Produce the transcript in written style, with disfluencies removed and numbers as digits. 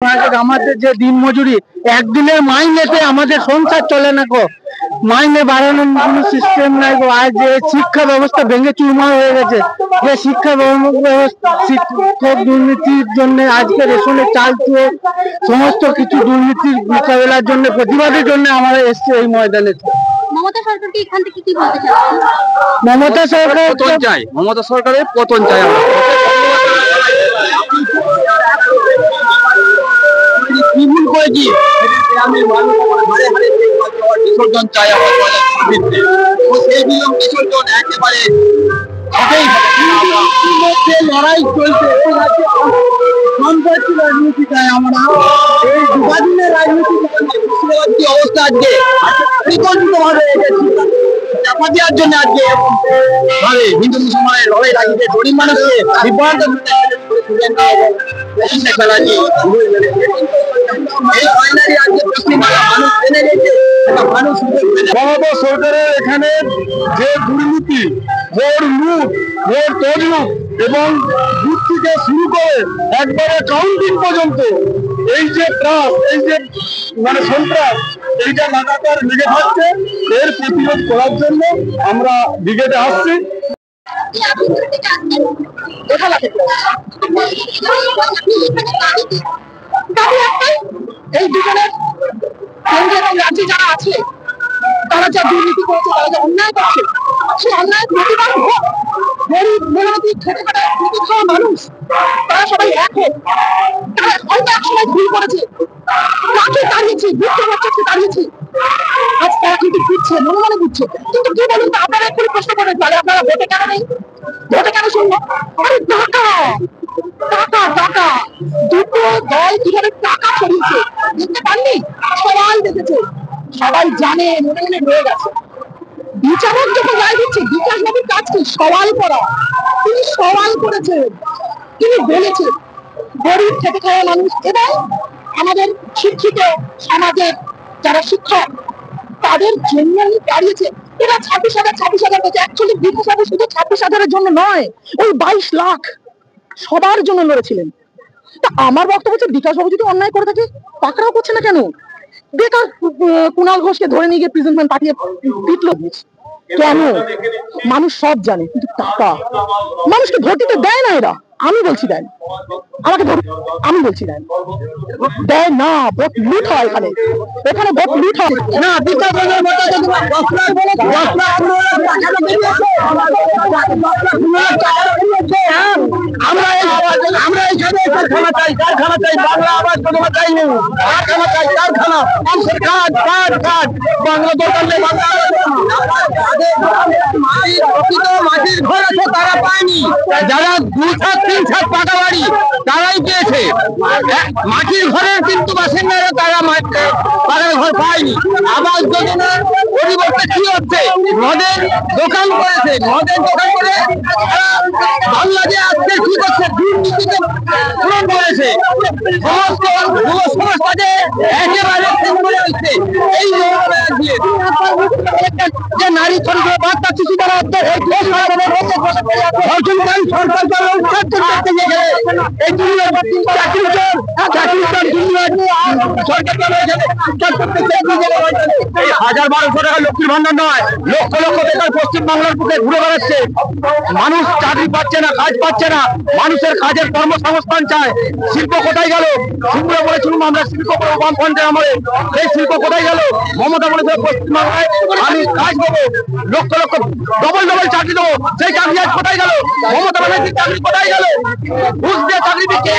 আমাদের যে দিন মজুরি একদিনের মাইনেতে আমাদের সংসার চলে না গো। মাইনে বাড়ানোর কোনো সিস্টেম নাই গো। আজ যে শিক্ষা ব্যবস্থা ভেঙে চুরমার হয়ে গেছে, যে শিক্ষা ব্যবস্থা শিক্ষক দুর্নীতির জন্য আজকে রেশনের চাল চুয়ে সমস্ত কিছু দুর্নীতির মোকাবেলার জন্য প্রতিবাদের জন্য আমরা এসছি এই ময়দানে। মমতা সরকারকে এখান থেকে কি বলতে চান? মমতা সরকার পতন চাই, মমতা সরকারের পতন চাই। বিসর্জন চাই একেবারে লড়াই চলছে। রাজনীতি চাই আমরা, এই দুদিনের রাজনীতি অবস্থা আজকে পরিকল্পিত ভাবে চাপা দেওয়ার জন্য আজকে হিন্দু মুসলমানের লড়াই লাগিয়েছে। গরিব মানুষকে বিভ্রান্ত মমতা সরকারের এখানে যে দুর্নীতি, ভোট লুট, ভোট তছরূপ এবং বুথ থেকে শুরু করে একবারে কাউন্টিং পর্যন্ত এই যে ত্রাস, এই যে সন্ত্রাস, এইটা লাগাতার লেগে থাকছে। এর প্রতিরোধ করার জন্য আমরা ব্রিগেডে আসছি। এই দুজনের কেন্দ্র এবং রাজ্যে যারা আছে তারা যা দুর্নীতি করেছে, তারা যা অন্যায় করছে, সেই অন্যায় প্রতিবাদ হোক। গরিব মেহনতি খেটে খাটা খেটে খাওয়া মানুষ তারা সবাই এক হোক। তারা হয়তো একসময় ভুল করেছে, কাকে দাঁড়িয়েছে, বুঝতে বাচ্চাকে দাঁড়িয়েছে, আজ তারা কিন্তু বুঝছে, মনে মনে বুঝছে। কিন্তু কি বলুন তো, আপনারা এক্ষুনি প্রশ্ন করেন তাহলে আপনারা ভোটে কেন নেই, ভোটে কেন শুনবো? আরে টাকা টাকা টাকা, দুটো দল কিভাবে টাকা ছড়িয়েছে দেখতে পাননি? সবাই দেখেছে, সবাই জানে, মনে মনে রয়ে গেছে। বিচারক যখন রায় দিচ্ছে, বিকাশ বাবুর কাজ কি? সওয়াল করা। তিনি সওয়াল করেছেন, তিনি বলেছেন গরিব খেটে খাওয়া মানুষ এবং আমাদের শিক্ষিত সমাজের যারা শিক্ষক তাদের জন্য দাঁড়িয়েছে। এরা 26,000 বলছে, অ্যাকচুয়ালি বিকাশ বাবু শুধু 26,000-এর জন্য নয়, ওই 22 লাখ সবার জন্য লড়েছিলেন। তা আমার বক্তব্য হচ্ছে, বিকাশ বাবু যদি অন্যায় করে থাকে পাকড়াও করছে না কেন? বেকার কুণাল ঘোষকে ধরে নিয়ে গিয়ে প্রেজেন্টমেন্ট পাঠিয়ে পিটলো কেন? মানুষ সব জানে, কিন্তু টাকা মানুষকে ভোট দিতে দেয় না এরা। আমি বলছি দেন, আমাকে আমি বলছি দেন, দেয় না। ভোট লুট হয় এখানে, এখানে ভোট লুট হয় না। বিকাশ বাবুর মতো আমরা এইখানে কারখানা চাই, কারখানা চাই, বাংলা আবাস যোজনা চাইনি, কারখানা চাই, কারখানা, মানুষের কাজ কাজ কাজ, বাংলা দরকার নেই। মাটির ঘর আছে তারা পায়নি, যারা 2 ছাদ 3 ছাদ পাকা বাড়ি তারাই পেয়েছে। মাটির ঘরের কিন্তু বাসিন্দারা তারা পাকা ঘর পায়নি। আবাস যোজনার পরিবর্তে কি হচ্ছে? মদের দোকান করেছে, মদের দোকান করে বাংলাদেশে আজকে কি করছে? দুর্নীতিকে পূরণ করেছে, সমস্ত যুব সমাজকে একেবারে শেষ করে আসছে। এই যে নারী শ্রমিক বাচ্চা শিশু যারা হাজার 1200 টাকা লক্ষ্মীর ভান্ডার নয়, লক্ষ লক্ষ বেকার পশ্চিমবাংলার বুকে ঘুরে বেড়াচ্ছে। মানুষ চাকরি পাচ্ছে না, কাজ পাচ্ছে না, মানুষের কাজের কর্মসংস্থান চায়। শিল্প কোথায় গেল? শিল্পে বলেছিলাম আমরা শিল্প বামফ্রন্টের আমলে, সেই শিল্প কোথায় গেল? মমতা বলেছিল পশ্চিমবাংলায় আমি কাজ দেবো, লক্ষ লক্ষ ডবল চাকরি দেবো, সেই চাকরি আজ কোথায় গেল? মমতা ব্যানার্জির চাকরি কোথায় গেল? ঘুষ দিয়ে চাকরি দিচ্ছে।